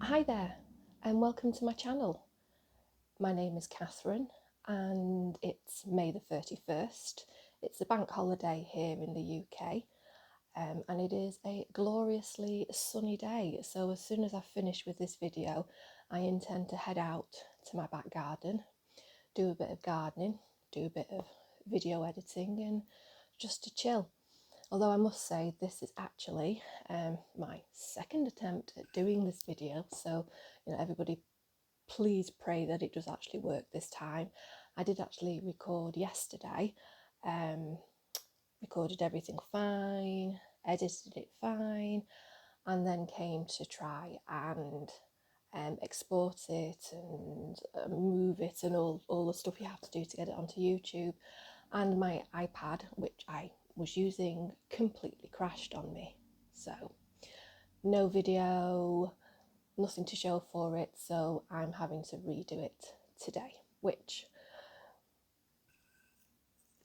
Hi there and welcome to my channel. My name is Catherine and it's May the 31st. It's a bank holiday here in the UK and it is a gloriously sunny day. So as soon as I finish with this video, I intend to head out to my back garden, do a bit of gardening, do a bit of video editing and just to chill. Although I must say this is actually my second attempt at doing this video, so everybody please pray that it does actually work this time. I did actually record yesterday, recorded everything fine, edited it fine, and then came to try and export it and move it and all the stuff you have to do to get it onto YouTube. And my iPad, which I was using, completely crashed on me. So no video, nothing to show for it, so I'm having to redo it today, which,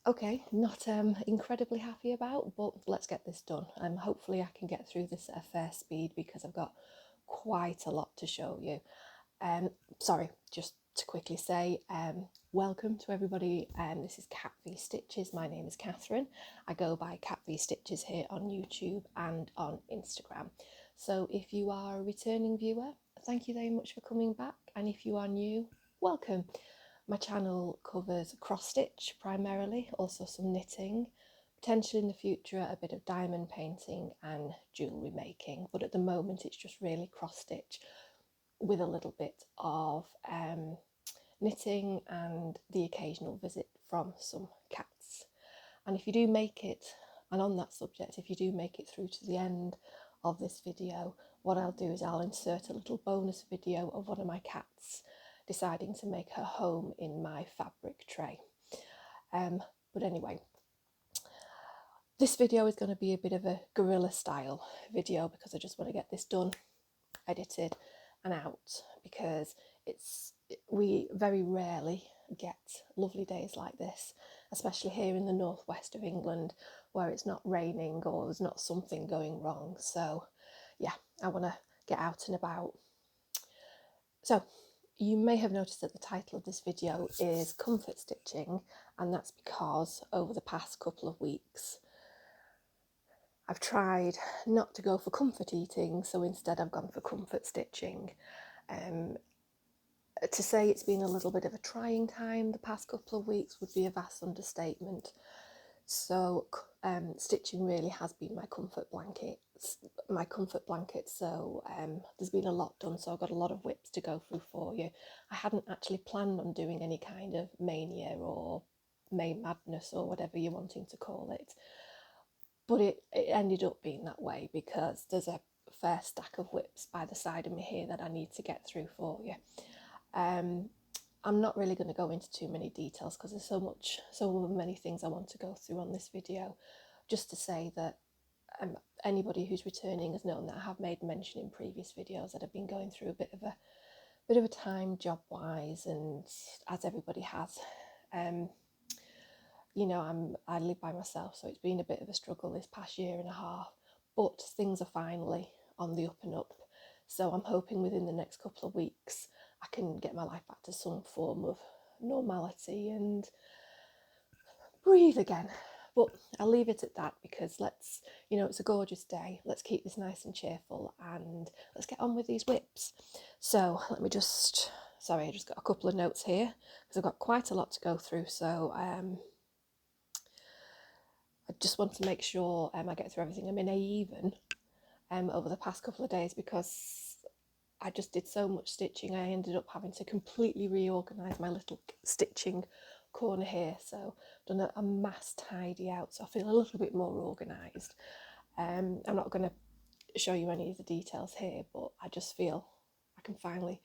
okay, not incredibly happy about, but let's get this done. Hopefully I can get through this at a fair speed because I've got quite a lot to show you. Sorry, just to quickly say, welcome to everybody. This is Cat V Stitches. My name is Catherine. I go by Cat V Stitches here on YouTube and on Instagram. So if you are a returning viewer, thank you very much for coming back. And if you are new, welcome. My channel covers cross stitch primarily, also some knitting, potentially in the future a bit of diamond painting and jewellery making. But at the moment it's just really cross stitch with a little bit of knitting and the occasional visit from some cats. And if you do make it, and on that subject, if you do make it through to the end of this video, what I'll do is I'll insert a little bonus video of one of my cats deciding to make her home in my fabric tray. But anyway, this video is going to be a bit of a guerrilla style video because I just want to get this done, edited and out, because we very rarely get lovely days like this, especially here in the northwest of England where it's not raining or there's not something going wrong. So yeah, I want to get out and about. So you may have noticed that the title of this video is comfort stitching, and that's because over the past couple of weeks I've tried not to go for comfort eating, so instead I've gone for comfort stitching. To say it's been a little bit of a trying time the past couple of weeks would be a vast understatement. So stitching really has been my comfort blanket. So there's been a lot done, so I've got a lot of whips to go through for you. I hadn't actually planned on doing any kind of mania or May madness or whatever you're wanting to call it, but it ended up being that way because there's a fair stack of whips by the side of me here that I need to get through for you. I'm not really going to go into too many details because there's so many things I want to go through on this video. Just to say that anybody who's returning has known that I have made mention in previous videos that I've been going through a bit of a time job wise, and as everybody has, I live by myself, so it's been a bit of a struggle this past year and a half, but things are finally on the up and up. So I'm hoping within the next couple of weeks I can get my life back to some form of normality and breathe again. But I'll leave it at that because it's a gorgeous day. Let's keep this nice and cheerful and let's get on with these whips. So let me I just got a couple of notes here because I've got quite a lot to go through. So I just want to make sure I get through everything. I'm in a even over the past couple of days because I just did so much stitching. I ended up having to completely reorganise my little stitching corner here, so I've done a mass tidy out, so I feel a little bit more organised. I'm not going to show you any of the details here, but I just feel I can finally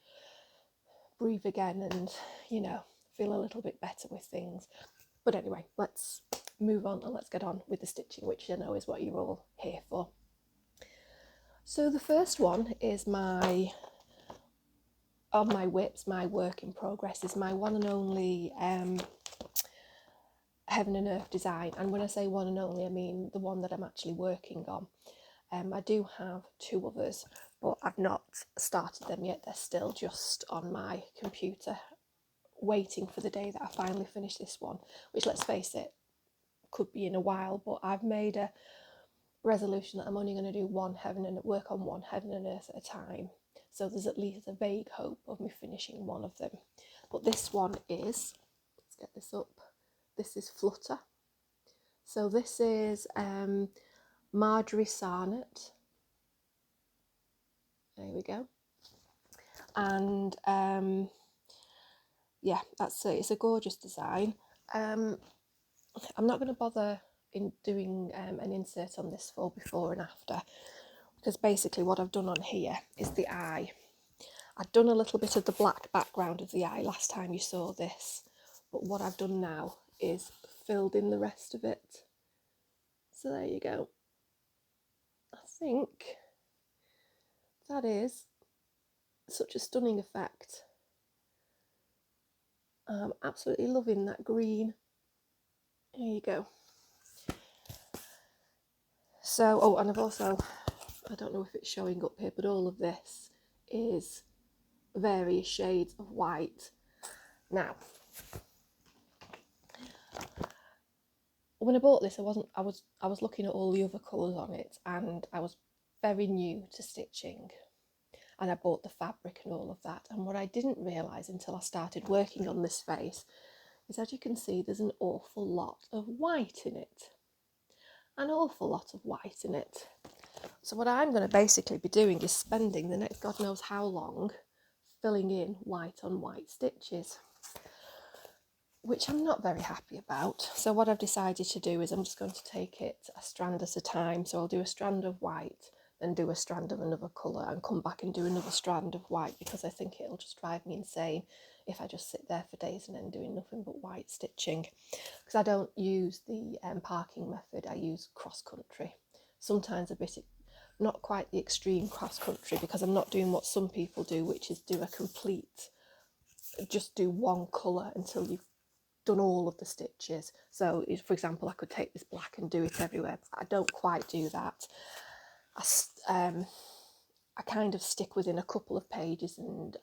breathe again and feel a little bit better with things. But anyway, let's move on and let's get on with the stitching, which I know is what you're all here for. So the first one is my whips, my work in progress, is my one and only Heaven and Earth design. And when I say one and only, I mean the one that I'm actually working on. I do have 2 others, but I've not started them yet. They're still just on my computer, waiting for the day that I finally finish this one, which, let's face it, could be in a while, but I've made a resolution that I'm only going to do work on one heaven and earth at a time. So there's at least a vague hope of me finishing one of them. But this one is, let's get this up, this is Flutter. So this is Marjorie Sarnet. There we go. And yeah, it's a gorgeous design. I'm not going to bother in doing an insert on this for before and after, because basically what I've done on here is the eye. I'd done a little bit of the black background of the eye last time you saw this, but what I've done now is filled in the rest of it. So there you go. I think that is such a stunning effect. I'm absolutely loving that green. There you go. So, oh, and I've also, I don't know if it's showing up here, but all of this is various shades of white. Now, when I bought this, I was looking at all the other colours on it, and I was very new to stitching, and I bought the fabric and all of that. And what I didn't realise until I started working on this face is, as you can see, there's an awful lot of white in it. An awful lot of white in it. So what I'm going to basically be doing is spending the next God knows how long filling in white on white stitches, which I'm not very happy about. So what I've decided to do is I'm just going to take it a strand at a time. So I'll do a strand of white, then do a strand of another colour, and come back and do another strand of white, because I think it'll just drive me insane if I just sit there for days and then doing nothing but white stitching. Because I don't use the parking method, I use cross country. Sometimes a bit, not quite the extreme cross country, because I'm not doing what some people do, which is do a complete, just do one colour until you've done all of the stitches. So if, for example, I could take this black and do it everywhere, but I don't quite do that. I kind of stick within a couple of pages, and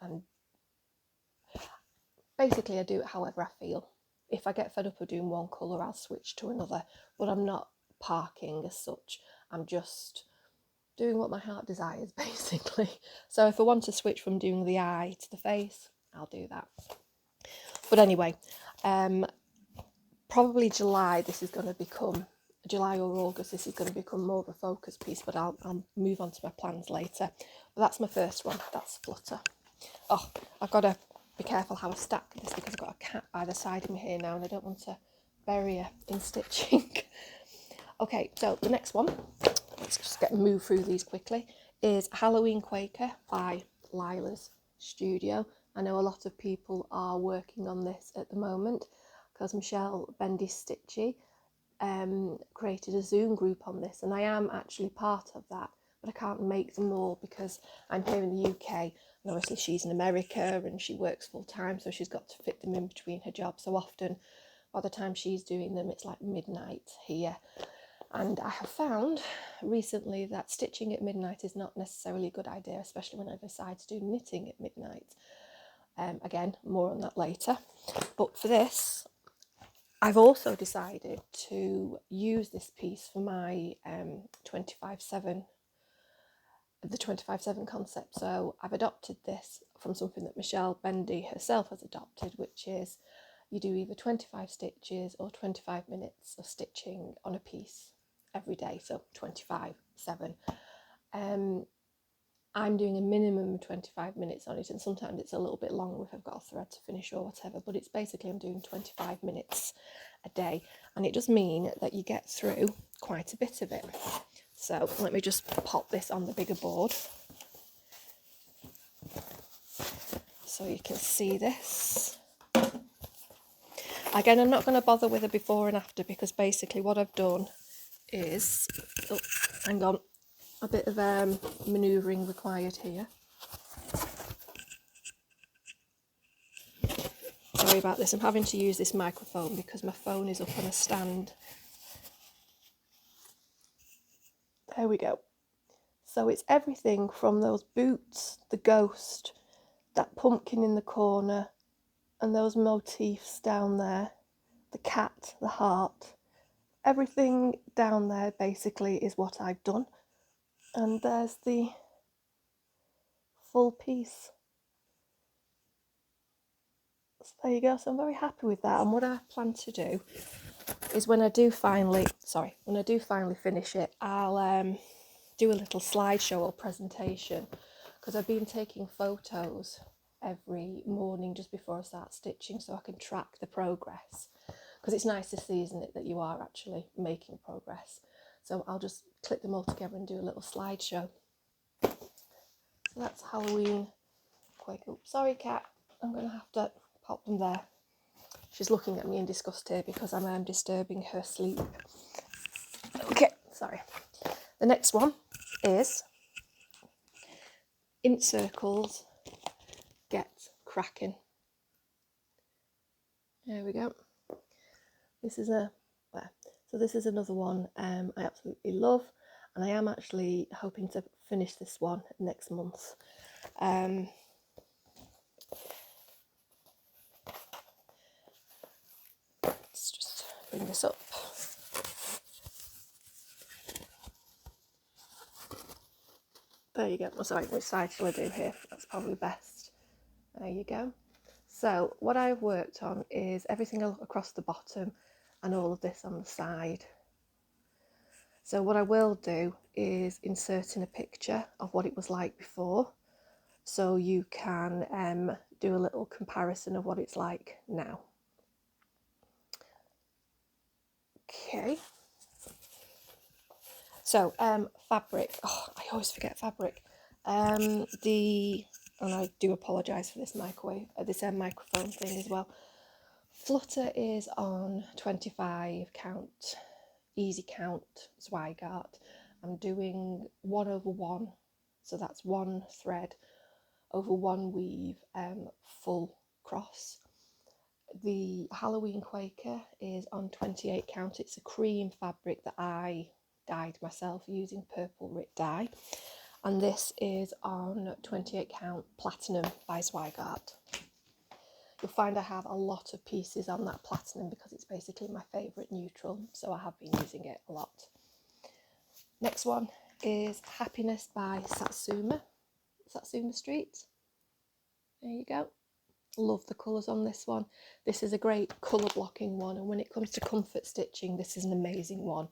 basically I do it however I feel. If I get fed up of doing one colour, I'll switch to another, but I'm not parking as such. I'm just doing what my heart desires, basically. So if I want to switch from doing the eye to the face, I'll do that. But anyway, probably July or August, this is going to become more of a focus piece, but I'll move on to my plans later. But that's my first one, that's Flutter. Oh, I've got to be careful how I stack this, because I've got a cat by the side of me here now, and I don't want to bury her in stitching. Okay, so the next one, let's just move through these quickly, is Halloween Quaker by Lila's Studio. I know a lot of people are working on this at the moment, because Michelle Bendy Stitchy created a Zoom group on this, and I am actually part of that, but I can't make them all because I'm here in the UK, and obviously she's in America and she works full time, so she's got to fit them in between her jobs. So often by the time she's doing them, it's like midnight here. And I have found recently that stitching at midnight is not necessarily a good idea, especially when I decide to do knitting at midnight. Again, more on that later. But for this, I've also decided to use this piece for my 25/7, the 25/7 concept. So I've adopted this from something that Michelle Bendy herself has adopted, which is you do either 25 stitches or 25 minutes of stitching on a piece every day, so 25/7. I'm doing a minimum of 25 minutes on it, and sometimes it's a little bit longer if I've got a thread to finish or whatever, but it's basically I'm doing 25 minutes a day, and it does mean that you get through quite a bit of it. So let me just pop this on the bigger board so you can see this. Again, I'm not going to bother with a before and after, because basically what I've done is, oh, hang on, a bit of manoeuvring required here. Sorry about this, I'm having to use this microphone because my phone is up on a stand. There we go. So it's everything from those boots, the ghost, that pumpkin in the corner, and those motifs down there, the cat, the heart. Everything down there basically is what I've done. And there's the full piece. So there you go. So I'm very happy with that. And what I plan to do is when I do finally finish it, I'll do a little slideshow or presentation, because I've been taking photos every morning just before I start stitching so I can track the progress, because it's nice to see, isn't it, that you are actually making progress. So I'll just clip them all together and do a little slideshow. So that's Halloween Quaker. Sorry, cat, I'm going to have to pop them there. She's looking at me in disgust here because I'm disturbing her sleep. Okay, sorry. The next one is Ink Circles Get Kraken. There we go. This is this is another one I absolutely love, and I am actually hoping to finish this one next month. Let's just bring this up. There you go. Oh, sorry, which side shall I do here? That's probably best. There you go. So what I've worked on is everything across the bottom and all of this on the side. So what I will do is insert in a picture of what it was like before, so you can do a little comparison of what it's like now. Okay. So fabric. Oh, I always forget fabric. And I do apologise for this microphone thing as well. Flutter is on 25 count, easy count, Zweigart. I'm doing 1/1, so that's one thread over one weave, full cross. The Halloween Quaker is on 28 count. It's a cream fabric that I dyed myself using purple Rit dye. And this is on 28 count Platinum by Zweigart. You'll find I have a lot of pieces on that Platinum because it's basically my favourite neutral, so I have been using it a lot. Next one is Happinest by Satsuma Street. There you go. Love the colours on this one. This is a great colour blocking one, and when it comes to comfort stitching, this is an amazing one.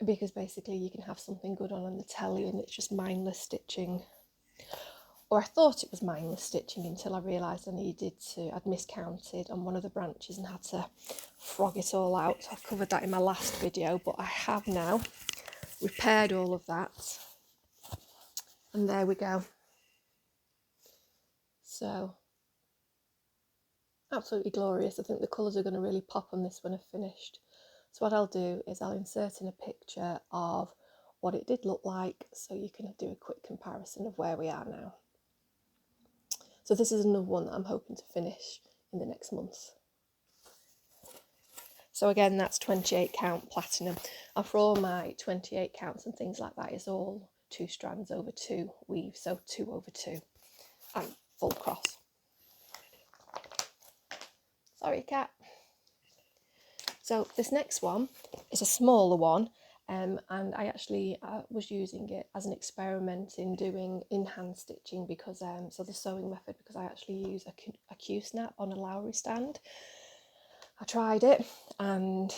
Because basically you can have something good on the telly and it's just mindless stitching. Or I thought it was mindless stitching until I realised I'd miscounted on one of the branches and had to frog it all out. I've covered that in my last video, but I have now repaired all of that. And there we go. So, absolutely glorious. I think the colours are going to really pop on this when I've finished. So what I'll do is I'll insert in a picture of what it did look like so you can do a quick comparison of where we are now. So this is another one that I'm hoping to finish in the next month. So again, that's 28 count Platinum. And for all my 28 counts and things like that, it's all 2 strands over 2 weaves, so 2/2 and full cross. Sorry, cat. So this next one is a smaller one, and I actually was using it as an experiment in doing in-hand stitching because so the sewing method, because I actually use a Q-snap on a Lowry stand. I tried it, and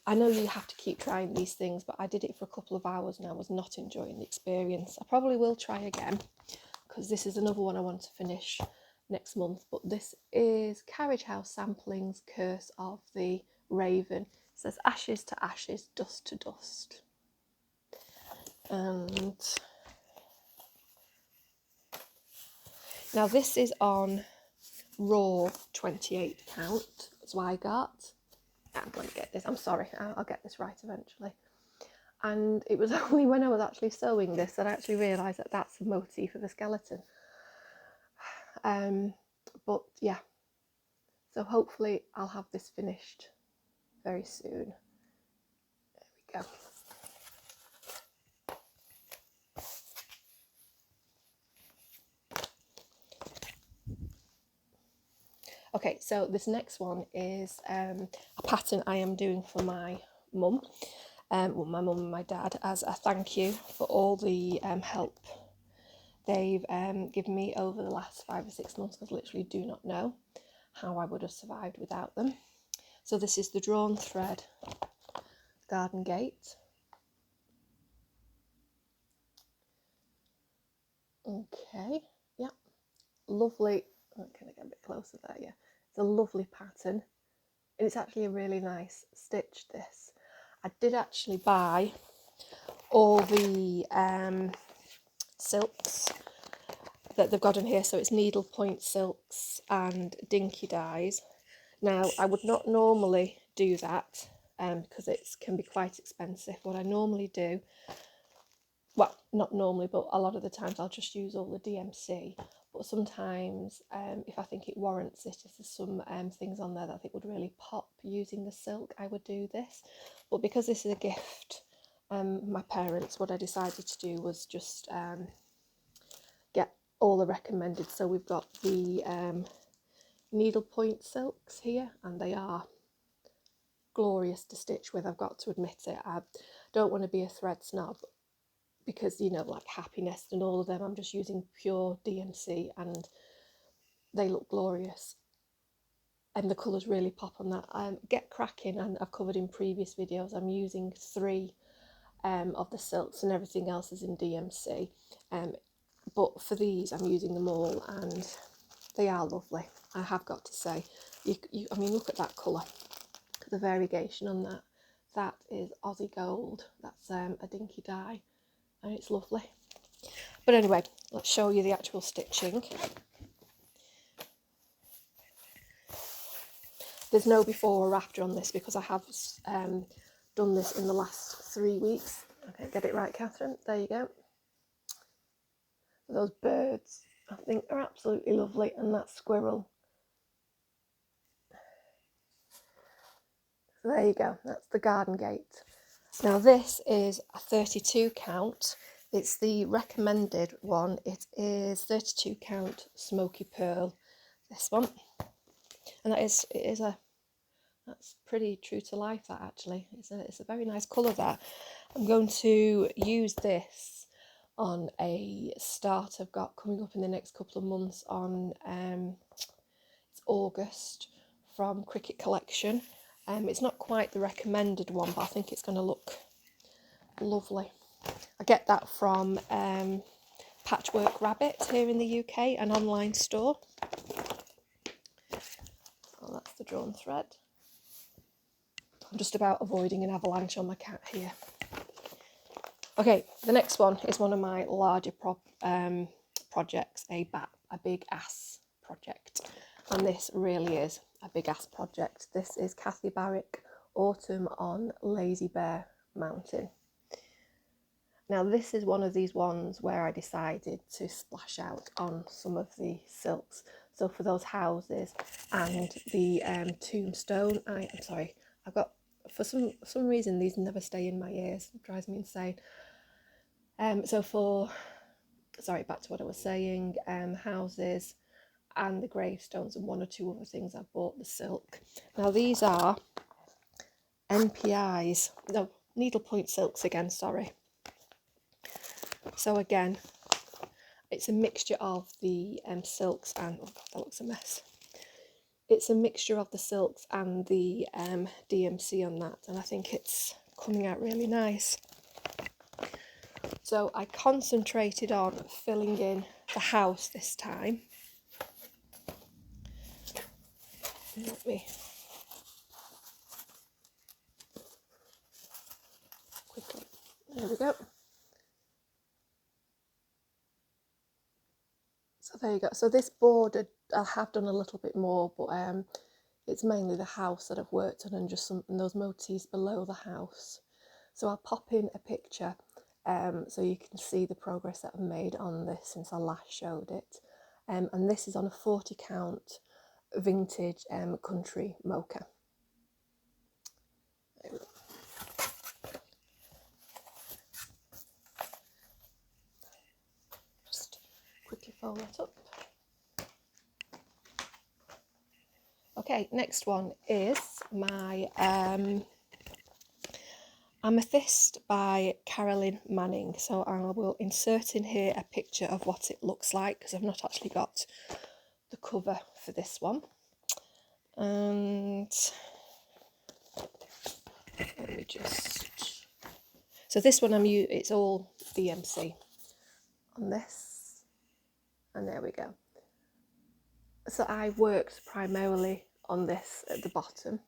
I know you have to keep trying these things, but I did it for a couple of hours and I was not enjoying the experience. I probably will try again because this is another one I want to finish next month, but this is Carriage House Samplings Curse of the Raven. It says ashes to ashes, dust to dust. And now this is on raw 28 count Zweigart. I'm going to get this, I'm sorry, I'll get this right eventually. And it was only when I was actually sewing this that I actually realised that that's the motif of a skeleton. But yeah, so hopefully I'll have this finished very soon. There we go. Okay, so this next one is a pattern I am doing for my mum, well, my mum and my dad, as a thank you for all the help they've given me over the last 5 or 6 months, because I literally do not know how I would have survived without them. So this is the drawn thread garden gate. Okay, yeah, lovely. Oh, can I get a bit closer there? Yeah, it's a lovely pattern. And it's actually a really nice stitch, this. I did actually buy all the silks that they've got in here, so it's needlepoint silks and dinky dyes. Now, I would not normally do that because it can be quite expensive. What I normally do, well, not normally, but a lot of the times I'll just use all the DMC. But sometimes, if I think it warrants it, if there's some things on there that I think would really pop using the silk, I would do this. But because this is a gift, my parents, what I decided to do was just get all the recommended. So we've got the needlepoint silks here, and they are glorious to stitch with, I've got to admit it. I don't want to be a thread snob, because, you know, like Happinest and all of them, I'm just using pure DMC and they look glorious and the colours really pop on that. Get cracking, and I've covered in previous videos, I'm using 3 of the silks and everything else is in DMC, but for these I'm using them all and they are lovely, I have got to say. I mean, look at that colour, the variegation on that. That is Aussie Gold, that's a dinky dye, and it's lovely. But anyway, let's show you the actual stitching. There's no before or after on this because I have done this in the last 3 weeks. Okay, get it right, Catherine. There you go. Those birds, I think, are absolutely lovely, and that squirrel. So there you go. That's the garden gate. Now this is a 32 count. It's the recommended one. It is 32 count Smoky Pearl. This one, and that's pretty true to life. That actually, it's a very nice colour. That I'm going to use this on a start I've got coming up in the next couple of months. On it's August, from Cricket Collection. It's not quite the recommended one, but I think it's going to look lovely. I get that from Patchwork Rabbit here in the UK, an online store. Oh, that's the drawn thread. I'm just about avoiding an avalanche on my cat here. Okay, the next one is one of my larger projects, a big ass project. And this really is a big ass project. This is Kathy Barrick, Autumn on Lazy Bear Mountain. Now this is one of these ones where I decided to splash out on some of the silks. So for those houses and the tombstone, I'm sorry, I've got, for some reason these never stay in my ears, it drives me insane. So for, sorry, back to what I was saying, houses and the gravestones and 1 or 2 other things, I bought the silk. Now these are NPIs, no, needlepoint silks again, sorry. So again, it's a mixture of the silks and, oh God, that looks a mess. It's a mixture of the silks and the DMC on that, and I think it's coming out really nice. So I concentrated on filling in the house this time. Let me quickly, there we go. So there you go. So this border, I have done a little bit more, but it's mainly the house that I've worked on, and just and those motifs below the house. So I'll pop in a picture so you can see the progress that I've made on this since I last showed it. And this is on a 40 count vintage country mocha. There we go. Just quickly fold that up. Okay, next one is my Amethyst by Carolyn Manning. So I will insert in here a picture of what it looks like, because I've not actually got the cover for this one. And let me just... So this one it's all DMC on this. And there we go. So I worked primarily on this at the bottom.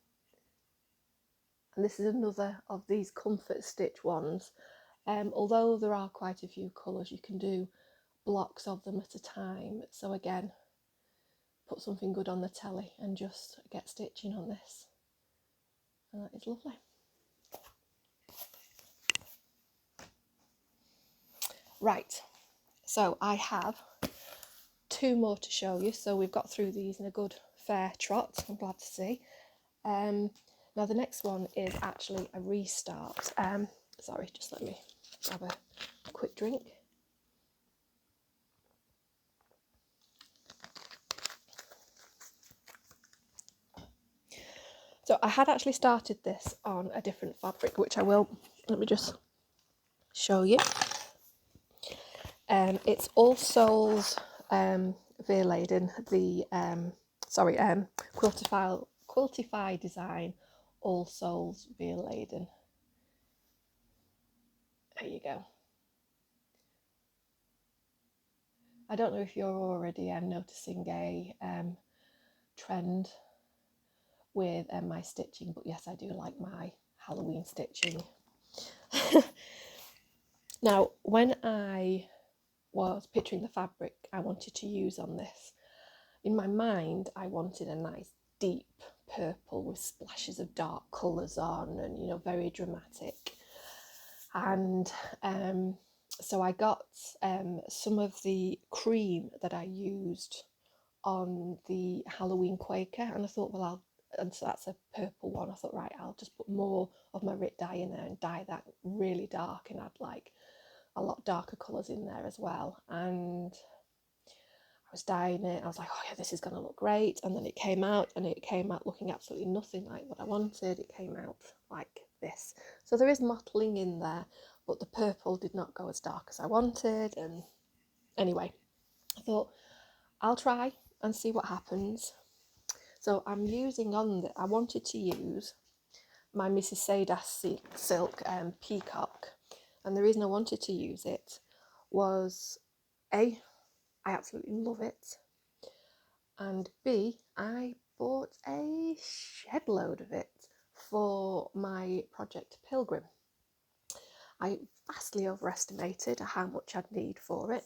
And this is another of these comfort stitch ones. Although there are quite a few colours, you can do blocks of them at a time. So again, put something good on the telly and just get stitching on this. And that is lovely. Right, so I have 2 more to show you. So we've got through these in a good fair trot, I'm glad to see. Now the next one is actually a restart. Sorry, just let me have a quick drink. So I had actually started this on a different fabric, which I will, let me just show you. It's All Souls Vierlanden, the Quiltify design, All Souls Vierlanden. There you go. I don't know if you're already noticing a trend with my stitching, but yes, I do like my Halloween stitching. Now, when I was picturing the fabric I wanted to use on this, in my mind I wanted a nice deep purple with splashes of dark colours on, and you know, very dramatic. And so I got some of the cream that I used on the Halloween Quaker, and I thought, well, and so that's a purple one. I thought, right, I'll just put more of my Rit dye in there and dye that really dark and add like a lot darker colours in there as well. And I was dyeing it, I was like, oh yeah, this is going to look great. And then it came out, and it came out looking absolutely nothing like what I wanted. It came out like this. So there is mottling in there, but the purple did not go as dark as I wanted. And anyway, I thought I'll try and see what happens. So I'm using I wanted to use my Mrs. Sadas silk Peacock, and the reason I wanted to use it was A, I absolutely love it, and B, I bought a shed load of it for my project Pilgrim. I vastly overestimated how much I'd need for it,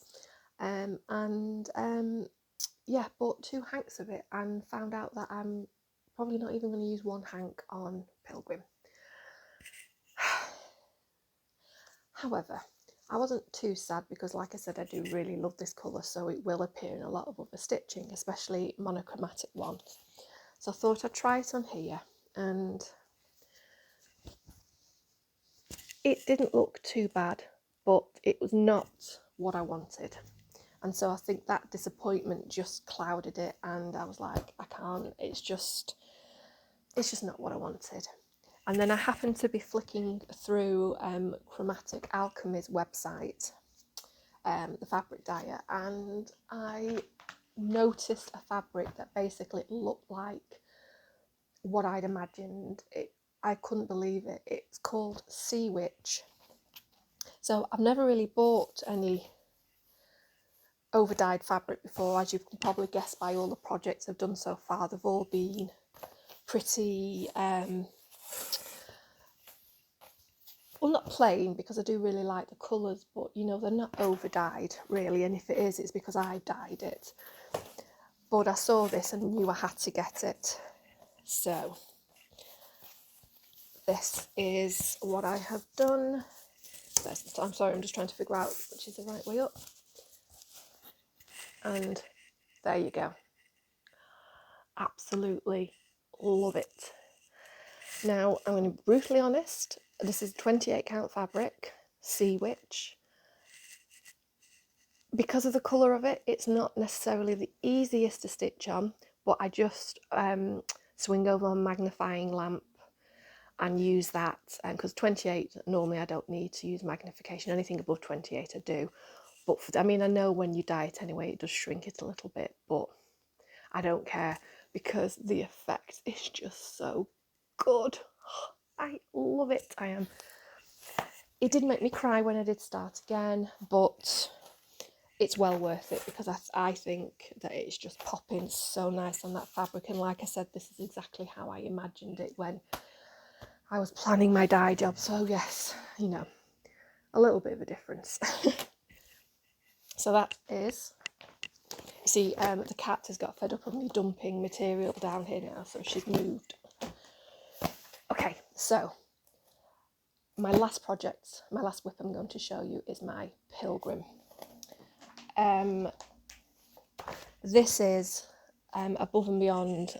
yeah, bought 2 hanks of it and found out that I'm probably not even going to use 1 hank on Pilgrim. However, I wasn't too sad because, like I said, I do really love this colour, so it will appear in a lot of other stitching, especially monochromatic ones. So I thought I'd try it on here, and it didn't look too bad, but it was not what I wanted. And so I think that disappointment just clouded it, and I was like, I can't, it's just not what I wanted. And then I happened to be flicking through Chromatic Alchemy's website, the fabric dyer, and I noticed a fabric that basically looked like what I'd imagined. I couldn't believe it. It's called Sea Witch. So I've never really bought any over-dyed fabric before. As you can probably guess by all the projects I've done so far, they've all been pretty well, not plain, because I do really like the colours, but you know, they're not over-dyed really, and if it is, it's because I dyed it. But I saw this and knew I had to get it. So this is what I have done. I'm sorry, I'm just trying to figure out which is the right way up. And there you go. Absolutely love it. Now, I'm going to be brutally honest. This is 28 count fabric, Sea Witch. Because of the colour of it, it's not necessarily the easiest to stitch on, but I just swing over a magnifying lamp and use that, because 28, normally I don't need to use magnification. Anything above 28 I do. But I mean, I know when you dye it anyway, it does shrink it a little bit, but I don't care because the effect is just so good. I love it. It did make me cry when I did start again, but it's well worth it because I think that it's just popping so nice on that fabric. And like I said, this is exactly how I imagined it when I was planning my dye job. So yes, you know, a little bit of a difference. So that is, you see, the cat has got fed up of me dumping material down here now, so she's moved. Okay, so my last project, my last whip I'm going to show you is my Pilgrim. This is above and beyond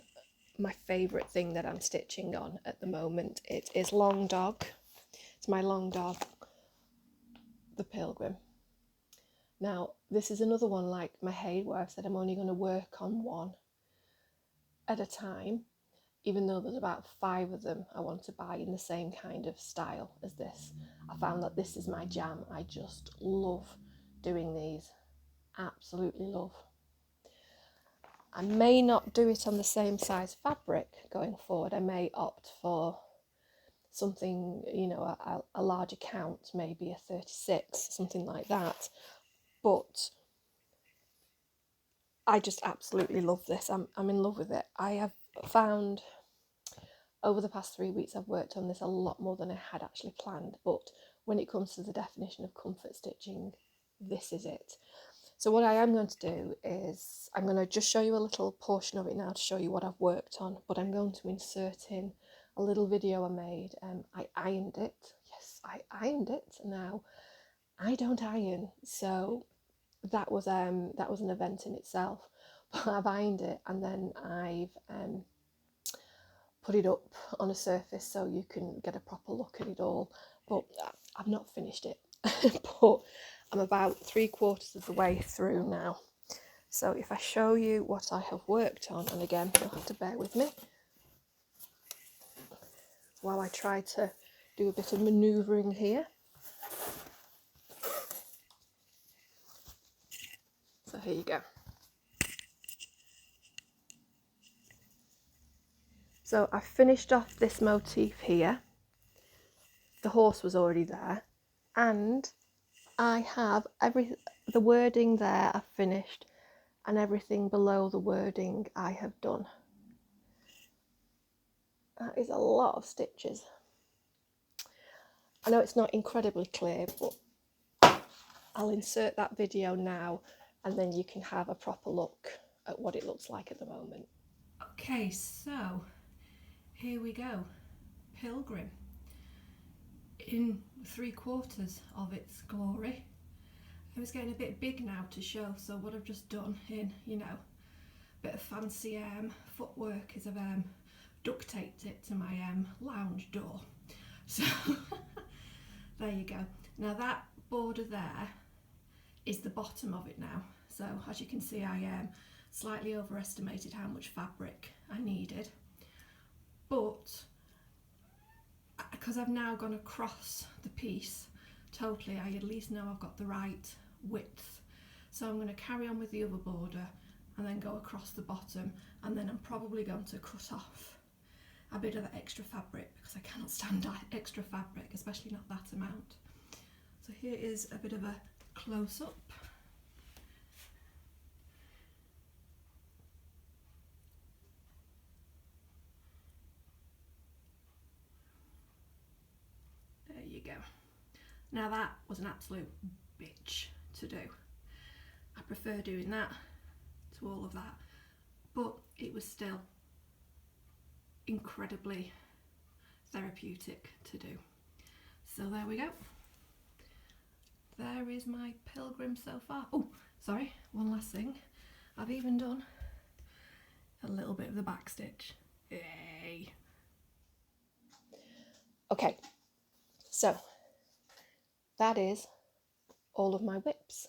my favourite thing that I'm stitching on at the moment. It is Longdog. It's my Longdog, the Pilgrim. Now, this is another one like my Hay where I've said I'm only going to work on one at a time, even though there's about 5 of them I want to buy in the same kind of style as this. I found that this is my jam. I just love doing these. Absolutely love. I may not do it on the same size fabric going forward. I may opt for something, you know, a larger count, maybe a 36, something like that. But I just absolutely love this. I'm in love with it. I have found over the past 3 weeks I've worked on this a lot more than I had actually planned. But when it comes to the definition of comfort stitching, this is it. So what I am going to do is I'm going to just show you a little portion of it now to show you what I've worked on, but I'm going to insert in a little video I made. I ironed it. Yes, I ironed it. Now, I don't iron, so that was an event in itself. But I've ironed it and then I've put it up on a surface so you can get a proper look at it all. But I've not finished it. But I'm about 3/4 of the way through now. So if I show you what I have worked on, and again, you'll have to bear with me while I try to do a bit of manoeuvring here. So here you go. So I finished off this motif here. The horse was already there, and I have the wording there I've finished, and everything below the wording I have done. That is a lot of stitches. I know it's not incredibly clear, but I'll insert that video now and then you can have a proper look at what it looks like at the moment. Okay, so here we go. Pilgrim in 3/4 of its glory. It was getting a bit big now to show, so what I've just done in, you know, a bit of fancy footwork is I've duct taped it to my lounge door. So there you go. Now that border there is the bottom of it now. So as you can see, I slightly overestimated how much fabric I needed. But because I've now gone across the piece totally, I at least know I've got the right width. So I'm going to carry on with the other border and then go across the bottom, and then I'm probably going to cut off a bit of extra fabric because I cannot stand extra fabric, especially not that amount. So here is a bit of a close-up. There you go. Now that was an absolute bitch to do. I prefer doing that to all of that, but it was still incredibly therapeutic to do. So there we go. There is my Pilgrim so far. Oh, sorry, one last thing. I've even done a little bit of the back stitch. Yay! Okay, so that is all of my whips.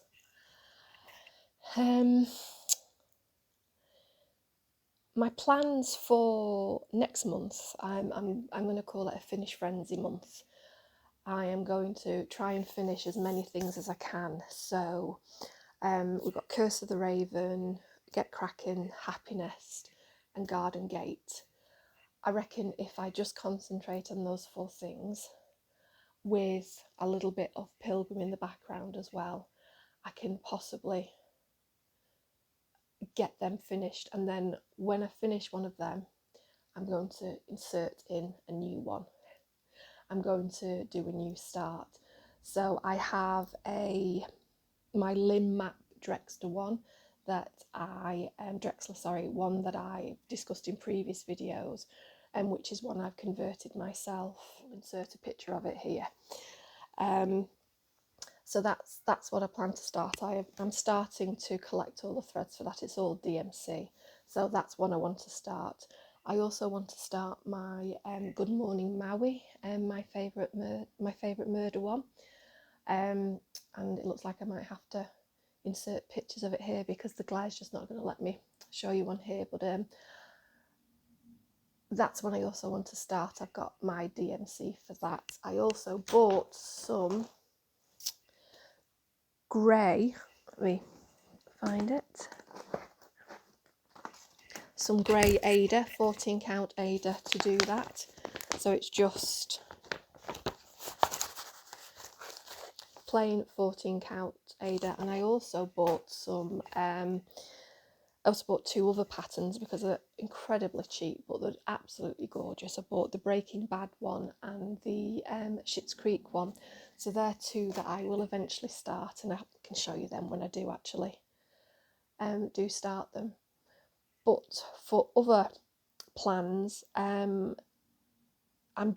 my plans for next month, I'm going to call it a Finish Frenzy month. I am going to try and finish as many things as I can. So we've got Curse of the Raven, Get Cracking, Happinest and Garden Gate. I reckon if I just concentrate on those 4 things with a little bit of Pilgrim in the background as well, I can possibly get them finished. And then when I finish one of them, I'm going to insert in a new one. I'm going to do a new start. So I have my Lim Map Drexler one that one that I discussed in previous videos, and which is one I've converted myself. I'll insert a picture of it here. So that's what I plan to start. I'm starting to collect all the threads for that. It's all DMC, so that's what I want to start. I also want to start my Good Morning Maui, my favourite murder one, and it looks like I might have to insert pictures of it here because the glide's just not going to let me show you one here, but that's when I also want to start. I've got my DMC for that. I also bought some grey, let me find it, some grey Ada, 14 count Ada to do that. So it's just plain 14 count Ada, and I also bought some I also bought 2 other patterns because they're incredibly cheap, but they're absolutely gorgeous. I bought the Breaking Bad one and the Schitts Creek one. So they're 2 that I will eventually start, and I can show you them when I do actually do start them. But for other plans, I'm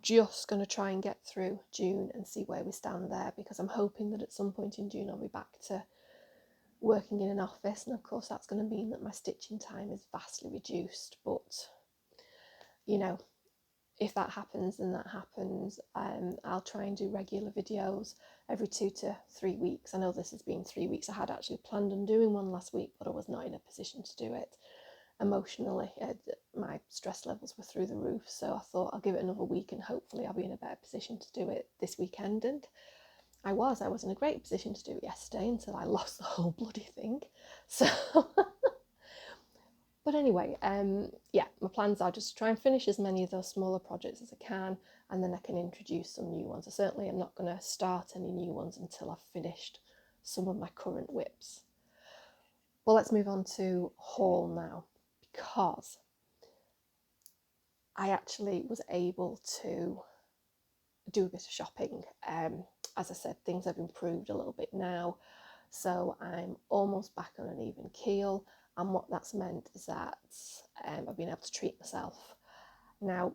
just going to try and get through June and see where we stand there, because I'm hoping that at some point in June I'll be back to working in an office, and of course that's going to mean that my stitching time is vastly reduced. But you know, if that happens, then that happens. I'll try and do regular videos every 2 to 3 weeks. I know this has been 3 weeks. I had actually planned on doing one last week, but I was not in a position to do it emotionally. My stress levels were through the roof, so I thought I'll give it another week and hopefully I'll be in a better position to do it this weekend. And I was in a great position to do it yesterday until I lost the whole bloody thing. So but anyway, yeah, my plans are just to try and finish as many of those smaller projects as I can, and then I can introduce some new ones. I certainly am not going to start any new ones until I've finished some of my current whips. Well, let's move on to haul now, because I actually was able to do a bit of shopping. As I said, things have improved a little bit now, so I'm almost back on an even keel. And what that's meant is that I've been able to treat myself. Now,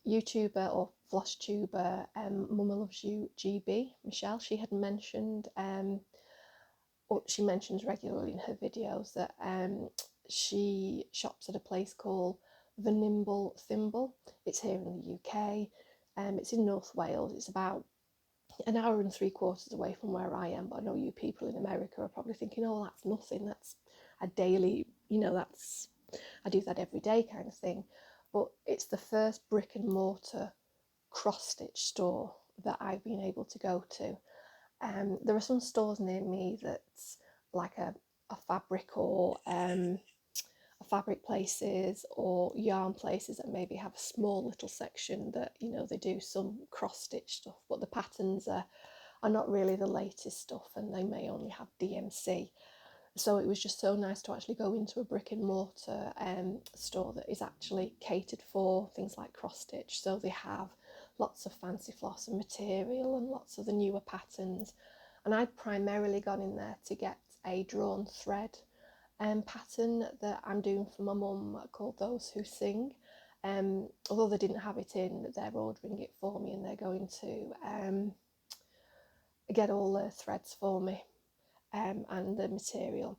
YouTuber or Flosstuber Mommylovesyou GB, Michelle, she had mentioned, or she mentions regularly in her videos, that she shops at a place called the Nimble Thimble. It's here in the UK. It's in North Wales. It's about an hour and 3/4 away from where I am, but I know you people in America are probably thinking, oh, that's nothing, that's a daily, you know, that's, I do that every day kind of thing. But it's the first brick and mortar cross stitch store that I've been able to go to. There are some stores near me that's like a fabric or fabric places or yarn places that maybe have a small little section that, you know, they do some cross stitch stuff, but the patterns are not really the latest stuff, and they may only have DMC. So it was just so nice to actually go into a brick and mortar store that is actually catered for things like cross stitch. So they have lots of fancy floss and material and lots of the newer patterns. And I'd primarily gone in there to get a drawn thread pattern that I'm doing for my mum called Those Who Sing. Although they didn't have it in, they're ordering it for me, and they're going to get all the threads for me and the material.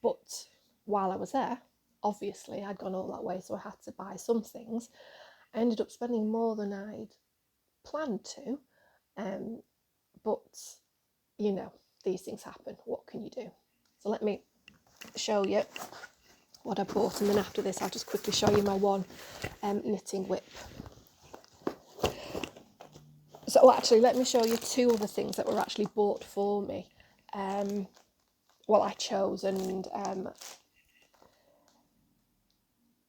But while I was there, obviously I'd gone all that way, so I had to buy some things. I ended up spending more than I'd planned to, but you know, these things happen. What can you do? So let me show you what I bought, and then after this I'll just quickly show you my one knitting whip. So actually, let me show you two other things that were actually bought for me. Well, I chose, and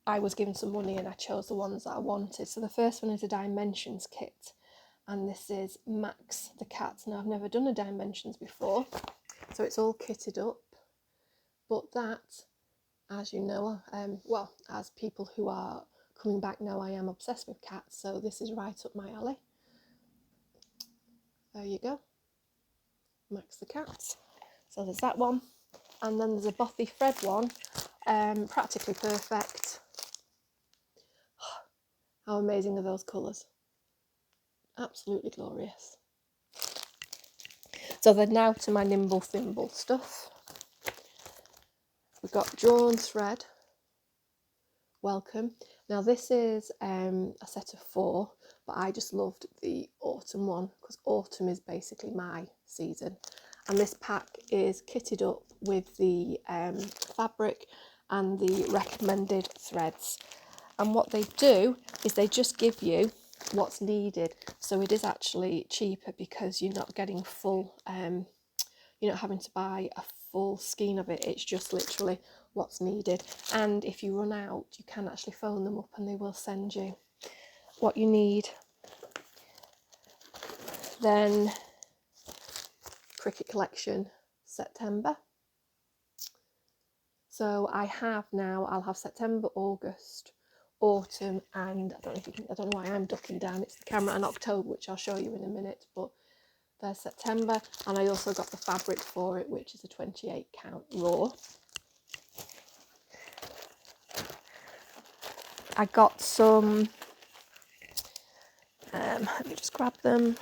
I was given some money and I chose the ones that I wanted. So the first one is a Dimensions kit, and this is Max the cat. Now I've never done a Dimensions before, so it's all kitted up, but that, as you know, well, as people who are coming back know, I am obsessed with cats, so this is right up my alley. There you go, Max the cat. So there's that one, and then there's a Bothy Thread one, Practically Perfect. How amazing are those colours? Absolutely glorious. So then now to my Nimble Thimble stuff. We've got Drawn Thread, Welcome. Now this is a set of 4, but I just loved the autumn one because autumn is basically my season. And this pack is kitted up with the fabric and the recommended threads. And what they do is they just give you what's needed. So it is actually cheaper because you're not getting full, you're not having to buy a full skein of it. It's just literally what's needed. And if you run out, you can actually phone them up and they will send you what you need. Then Cricket Collection September. So I have now, I'll have September, August, autumn, and I don't know if you can, I don't know why I'm ducking down, it's the camera, and October, which I'll show you in a minute, but there's September. And I also got the fabric for it, which is a 28 count raw. I got some, let me just grab them.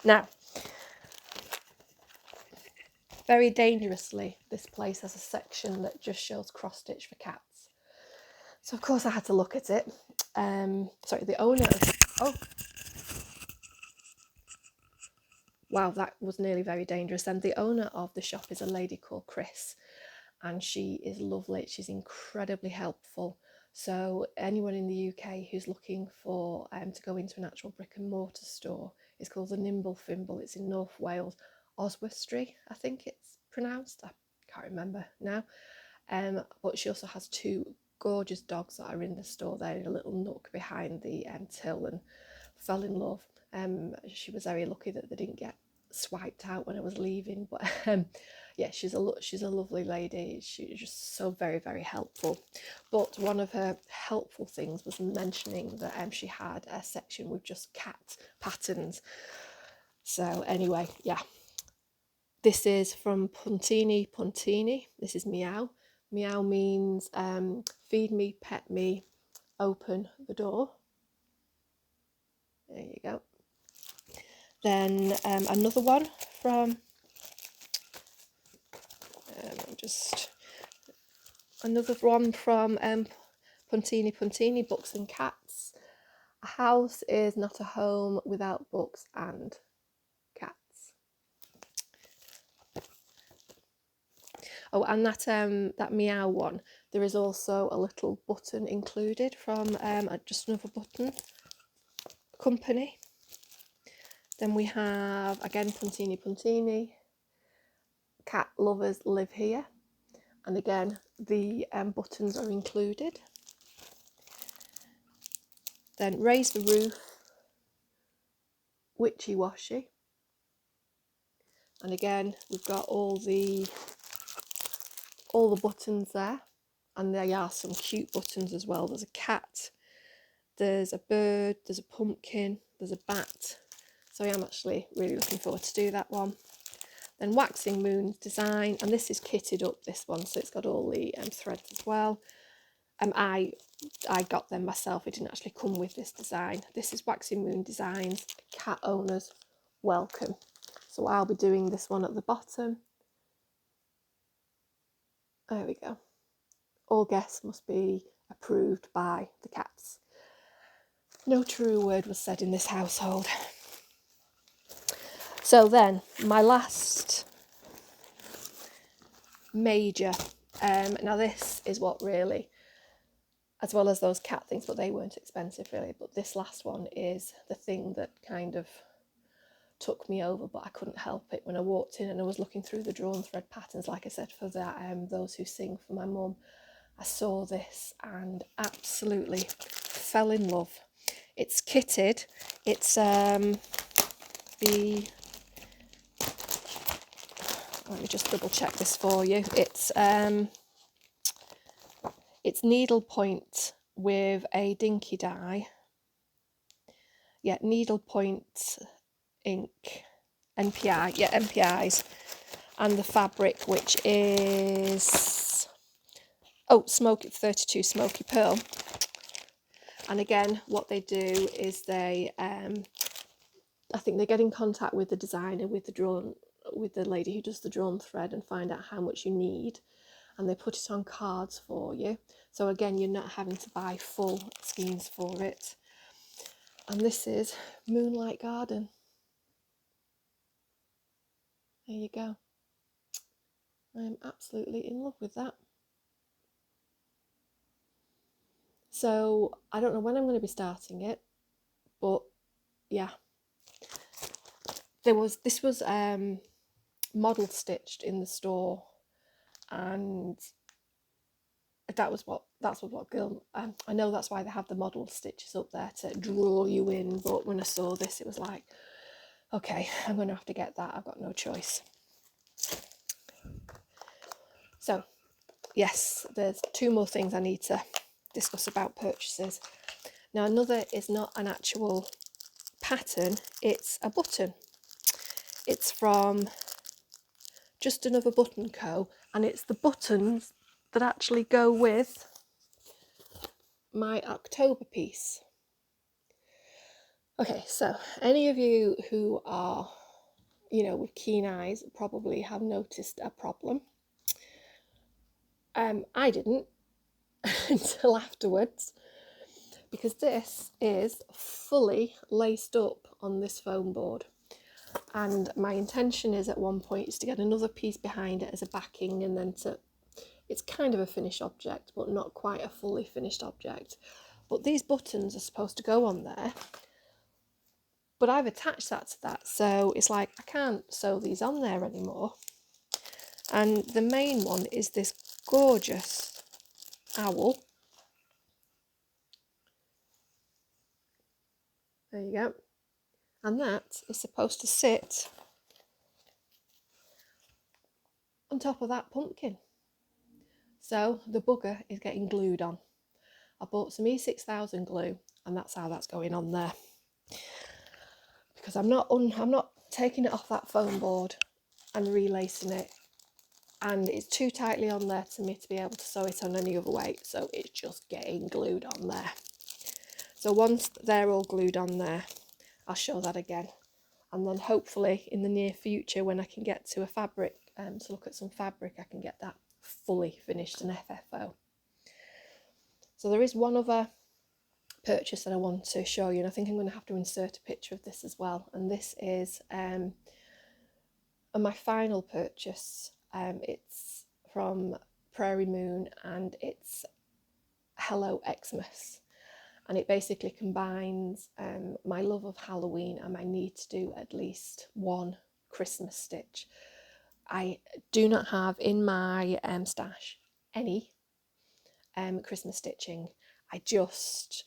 Now, very dangerously, this place has a section that just shows cross stitch for cats. So of course I had to look at it. Sorry, the owner of, oh, wow, that was nearly very dangerous. And the owner of the shop is a lady called Chris, and she is lovely. She's incredibly helpful. So anyone in the UK who's looking for to go into an actual brick and mortar store, it's called the Nimble Thimble. It's in North Wales, Oswestry, I think it's pronounced. I can't remember now. But she also has 2 gorgeous dogs that are in the store there in a little nook behind the till, and fell in love. She was very lucky that they didn't get swiped out when I was leaving, but yeah, she's a lovely lady. She's just so very, very helpful. But one of her helpful things was mentioning that she had a section with just cat patterns. So anyway, yeah, this is from Puntini. This is Meow. Meow means feed me, pet me, open the door. There you go. Then another one from Puntini, Books and Cats. A house is not a home without books and cats. Oh, and that Meow one, there is also a little button included from just another button company. Then we have, again, Puntini, cat lovers live here. And again, the buttons are included. Then Raise the Roof, Witchy Washy. And again, we've got all the buttons there. And there are some cute buttons as well. There's a cat, there's a bird, there's a pumpkin, there's a bat. So I am actually really looking forward to do that one. Then Waxing Moon's design, and this is kitted up, this one, so it's got all the threads as well. I got them myself, it didn't actually come with this design. This is Waxing Moon Designs, cat owners welcome. So I'll be doing this one at the bottom. There we go. All guests must be approved by the cats. No true word was said in this household. So then, my last major, now this is what really, as well as those cat things, but they weren't expensive really, but this last one is the thing that kind of took me over, but I couldn't help it when I walked in and I was looking through the drawn thread patterns, like I said, for that those who sing for my mum. I saw this and absolutely fell in love. It's kitted. It's let me just double check this for you. It's needlepoint with a dinky dye. Yeah, needlepoint ink, NPI, yeah, NPIs, and the fabric, which is, oh, 32 Smoky Pearl. And again, what they do is they, I think they get in contact with the designer, with the lady who does the drawn thread, and find out how much you need, and they put it on cards for you. So again, you're not having to buy full skeins for it. And this is Moonlight Garden. There you go. I am absolutely in love with that. So I don't know when I'm going to be starting it, but yeah. This was model stitched in the store, and that's what girl, I know that's why they have the model stitches up there to draw you in, but when I saw this it was like, okay, I'm going to have to get that. I've got no choice. So yes, there's two more things I need to discuss about purchases. Now, another is not an actual pattern, it's a button. It's from Just Another Button Co, and it's the buttons that actually go with my October piece. Okay, so any of you who are, with keen eyes probably have noticed a problem. I didn't until afterwards, because this is fully laced up on this foam board, and my intention is at one point is to get another piece behind it as a backing, and then it's kind of a finished object but not quite a fully finished object. But these buttons are supposed to go on there, but I've attached that to that, so it's like I can't sew these on there anymore. And the main one is this gorgeous owl. There you go. And that is supposed to sit on top of that pumpkin. So the bugger is getting glued on. I bought some E6000 glue, and that's how that's going on there. Because I'm not taking it off that foam board and relacing it, and it's too tightly on there to me to be able to sew it on any other way, so it's just getting glued on there. So once they're all glued on there, I'll show that again, and then hopefully in the near future, when I can get to a fabric to look at some fabric, I can get that fully finished in FFO. So there is one other purchase that I want to show you, and I think I'm going to have to insert a picture of this as well, and this is my final purchase. It's from Prairie Moon, and it's Hello Xmas, and it basically combines my love of Halloween and my need to do at least one Christmas stitch. I do not have in my stash any Christmas stitching. I just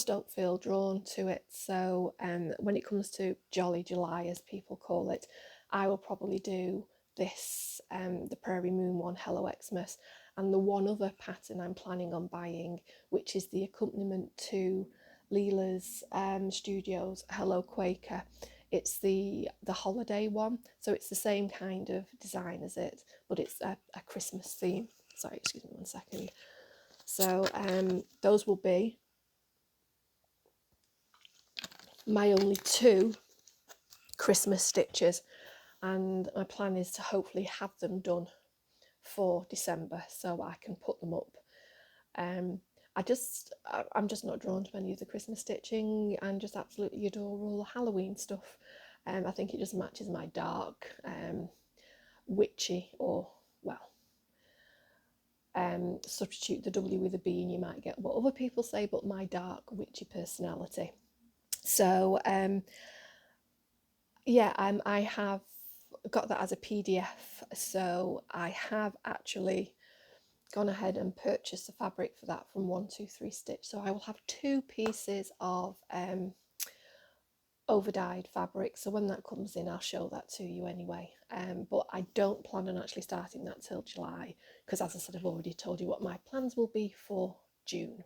don't feel drawn to it. So when it comes to Jolly July, as people call it, I will probably do this, the Prairie Moon one, Hello Xmas, and the one other pattern I'm planning on buying, which is the accompaniment to Lila's Studios Hello Quaker. It's the holiday one, so it's the same kind of design as it, but it's a Christmas theme. Sorry, excuse me 1 second. So those will be my only two Christmas stitches, and my plan is to hopefully have them done for December so I can put them up. I'm just not drawn to any of the Christmas stitching, and just absolutely adore all the Halloween stuff. I think it just matches my dark, witchy, or, well, substitute the W with a B and you might get what other people say, but my dark witchy personality. So yeah, I have got that as a PDF, so I have actually gone ahead and purchased the fabric for that from 123 Stitch. So I will have 2 pieces of over-dyed fabric, so when that comes in I'll show that to you anyway, but I don't plan on actually starting that till July, because as I said, I've already told you what my plans will be for June.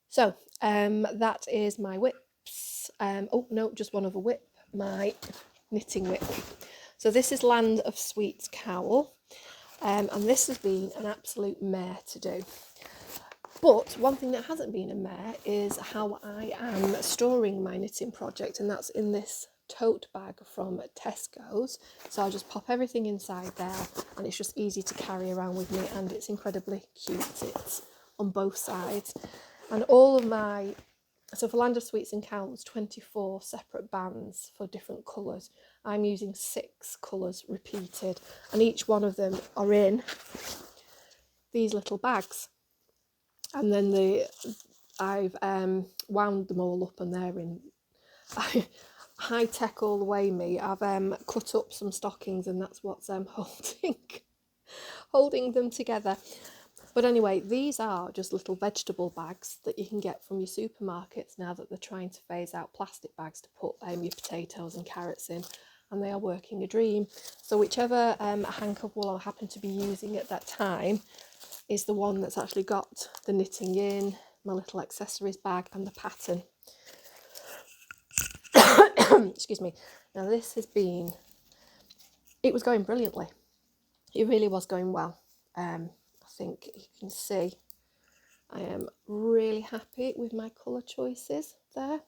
So that is my whips. Oh no, just one other whip, my knitting whip. So this is Land of Sweets Cowl, and this has been an absolute mare to do. But one thing that hasn't been a mare is how I am storing my knitting project, and that's in this tote bag from Tesco's. So I'll just pop everything inside there, and it's just easy to carry around with me, and it's incredibly cute. It's on both sides. And all of my, so for Land of Sweets and Cowl, there's 24 separate bands for different colours. I'm using 6 colours repeated, and each one of them are in these little bags. And then I've wound them all up, and they're in high tech all the way me. I've cut up some stockings, and that's what's holding them together. But anyway, these are just little vegetable bags that you can get from your supermarkets now that they're trying to phase out plastic bags to put your potatoes and carrots in, and they are working a dream. So whichever hank of wool I happen to be using at that time is the one that's actually got the knitting in, my little accessories bag, and the pattern. Excuse me. Now this has been, it was going brilliantly. It really was going well. I think you can see I am really happy with my colour choices there.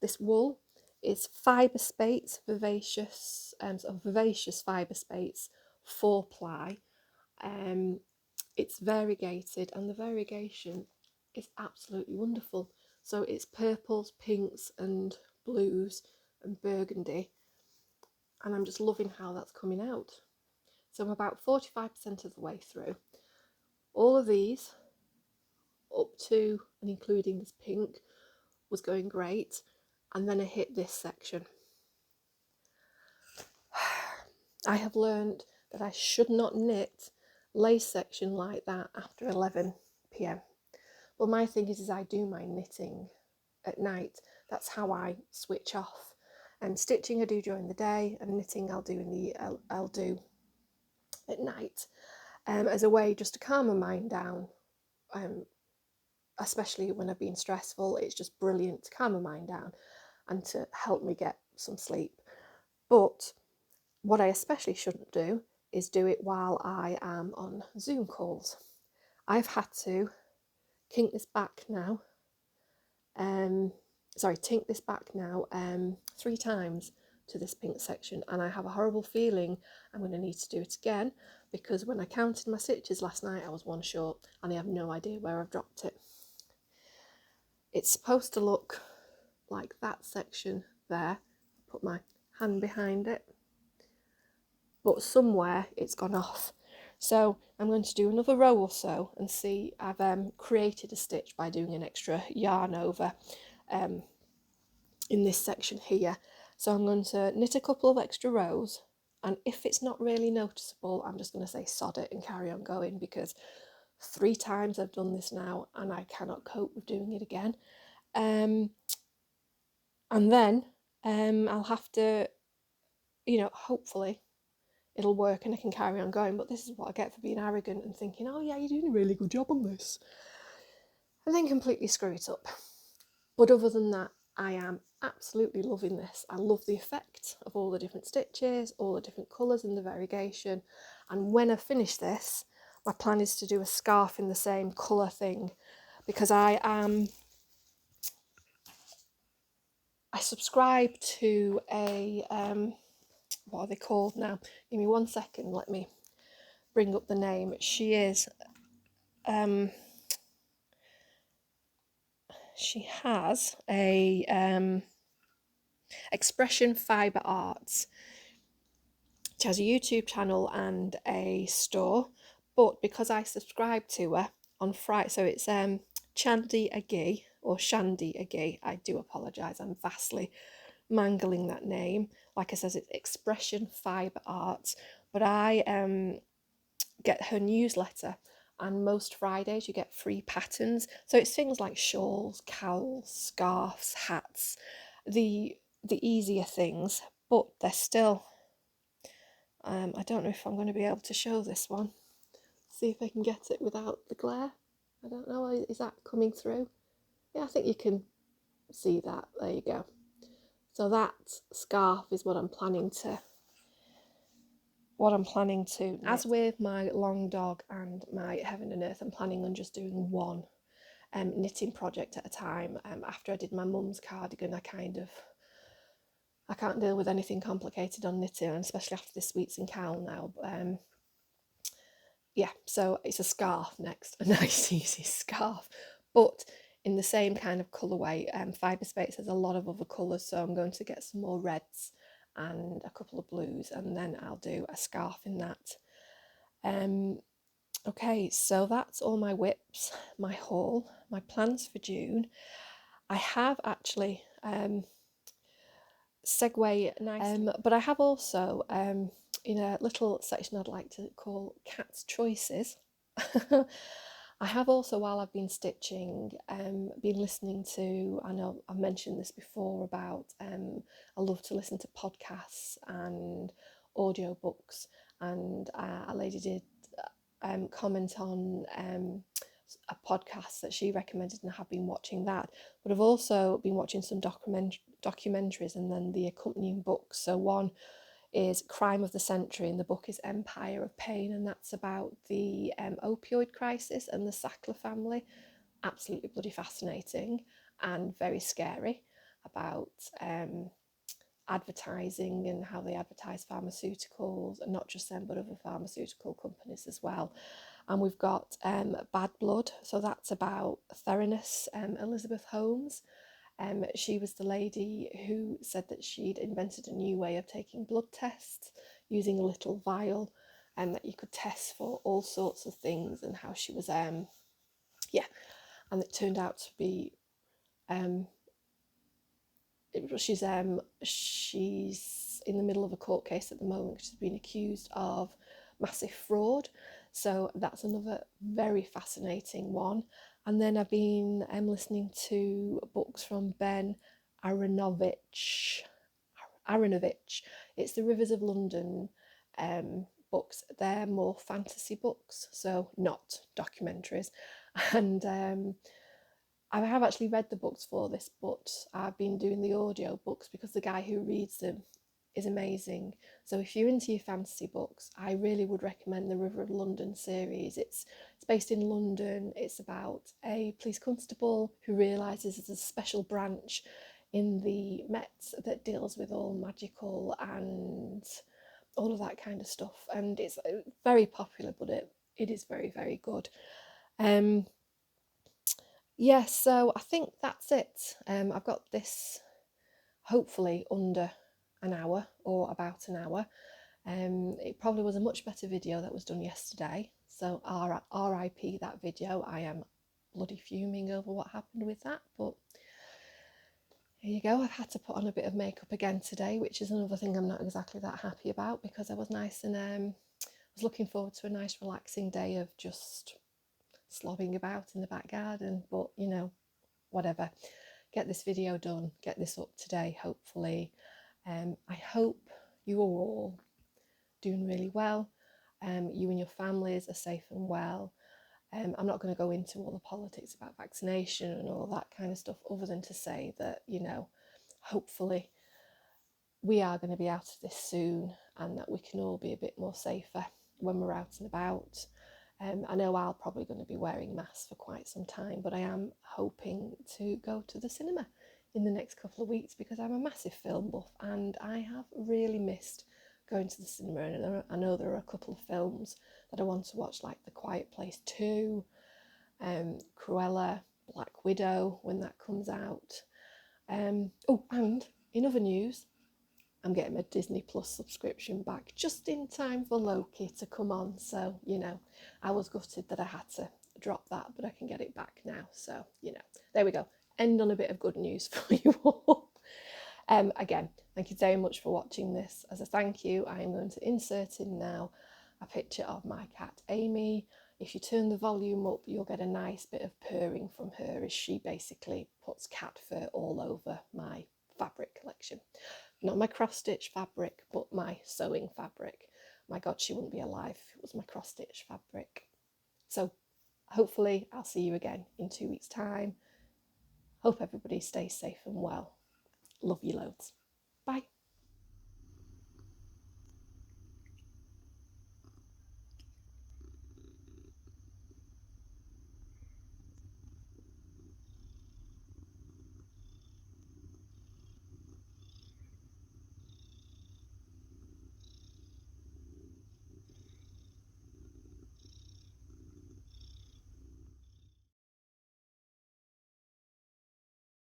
This wool is Fyberspate Vivacious, sort of Vivacious Fyberspate's 4-ply. It's variegated, and the variegation is absolutely wonderful. So it's purples, pinks and blues and burgundy, and I'm just loving how that's coming out. So I'm about 45% of the way through. All of these, up to and including this pink, was going great, and then I hit this section. I have learned that I should not knit lace section like that after 11 p.m. But my thing is I do my knitting at night. That's how I switch off. And stitching I do during the day, and knitting I'll do at night, as a way just to calm my mind down. Especially when I've been stressful, it's just brilliant to calm my mind down and to help me get some sleep. But what I especially shouldn't do is do it while I am on Zoom calls. I've had to tink this back now 3 times to this pink section, and I have a horrible feeling I'm going to need to do it again, because when I counted my stitches last night I was 1 short, and I have no idea where I've dropped it. It's supposed to look like that section there. Put my hand behind it, but somewhere it's gone off. So I'm going to do another row or so and see. I've created a stitch by doing an extra yarn over in this section here. So I'm going to knit a couple of extra rows, and if it's not really noticeable, I'm just going to say sod it and carry on going, because 3 times I've done this now and I cannot cope with doing it again. And then I'll have to, hopefully it'll work and I can carry on going. But this is what I get for being arrogant and thinking, oh yeah, you're doing a really good job on this, and then completely screw it up. But other than that, I am absolutely loving this. I love the effect of all the different stitches, all the different colours and the variegation. And when I finish this, my plan is to do a scarf in the same colour thing, because I subscribe to a what are they called now? Give me 1 second, let me bring up the name. She has a Expression Fibre Arts. She has a YouTube channel and a store, but because I subscribe to her on Friday, so it's Chandy Agee or Shandy Agee. I do apologise, I'm vastly mangling that name. Like I said, it's Expression Fibre Art, but I get her newsletter, and most Fridays you get free patterns. So it's things like shawls, cowls, scarves, hats, the easier things, but they're still. I don't know if I'm going to be able to show this one. See if I can get it without the glare. I don't know, is that coming through? Yeah, I think you can see that. There you go. So that scarf is what I'm planning to as with my Longdog and my Heaven and Earth, I'm planning on just doing one knitting project at a time. After I did my mum's cardigan, I can't deal with anything complicated on knitting, and especially after this Sweets and Cowl now. Yeah, so it's a scarf next, a nice easy scarf, but in the same kind of colourway. Fyberspate has a lot of other colours, so I'm going to get some more reds and a couple of blues, and then I'll do a scarf in that. Okay, so that's all my whips, my haul, my plans for June. I have actually segue nicely, but I have also in a little section I'd like to call Cat's Choices. I have also, while I've been stitching, been listening to, I know I've mentioned this before about, I love to listen to podcasts and audiobooks, and a lady did comment on a podcast that she recommended, and I have been watching that, but I've also been watching some documentaries and then the accompanying books. So one is Crime of the Century, and the book is Empire of Pain, and that's about the opioid crisis and the Sackler family. Absolutely bloody fascinating and very scary about advertising and how they advertise pharmaceuticals, and not just them but other pharmaceutical companies as well. And we've got Bad Blood, so that's about Theranos Elizabeth Holmes. She was the lady who said that she'd invented a new way of taking blood tests using a little vial, and that you could test for all sorts of things, and how she was and it turned out to be she's in the middle of a court case at the moment. She's been accused of massive fraud, so that's another very fascinating one. And then I've been listening to books from Ben Aaronovitch. It's the Rivers of London books. They're more fantasy books, so not documentaries. And I have actually read the books for this, but I've been doing the audio books because the guy who reads them is amazing. So if you're into your fantasy books, I really would recommend the River of London series. It's based in London. It's about a police constable who realises there's a special branch in the Met that deals with all magical and all of that kind of stuff. And it's very popular, but it is very, very good. Yeah, so I think that's it. I've got this hopefully under an hour or about an hour. It probably was a much better video that was done yesterday, so RIP that video. I am bloody fuming over what happened with that, but here you go. I've had to put on a bit of makeup again today, which is another thing I'm not exactly that happy about, because I was nice and was looking forward to a nice relaxing day of just slobbing about in the back garden, but you know, whatever. Get this video done, get this up today, hopefully. I hope you are all doing really well. You and your families are safe and well. I'm not going to go into all the politics about vaccination and all that kind of stuff, other than to say that, you know, hopefully we are going to be out of this soon, and that we can all be a bit more safer when we're out and about. I know I'm probably going to be wearing masks for quite some time, but I am hoping to go to the cinema in the next couple of weeks, because I'm a massive film buff and I have really missed going to the cinema. And I know there are a couple of films that I want to watch, like The Quiet Place 2, Cruella, Black Widow when that comes out. Oh, and in other news, I'm getting my Disney Plus subscription back just in time for Loki to come on. So, you know, I was gutted that I had to drop that, but I can get it back now. So, you know, there we go. End on a bit of good news for you all. Again, thank you very much for watching this. As a thank you, I am going to insert in now a picture of my cat Amy. If you turn the volume up, you'll get a nice bit of purring from her as she basically puts cat fur all over my fabric collection. Not my cross-stitch fabric, but my sewing fabric. My God, she wouldn't be alive if it was my cross-stitch fabric. So hopefully I'll see you again in 2 weeks' time. Hope everybody stays safe and well. Love you loads. Bye.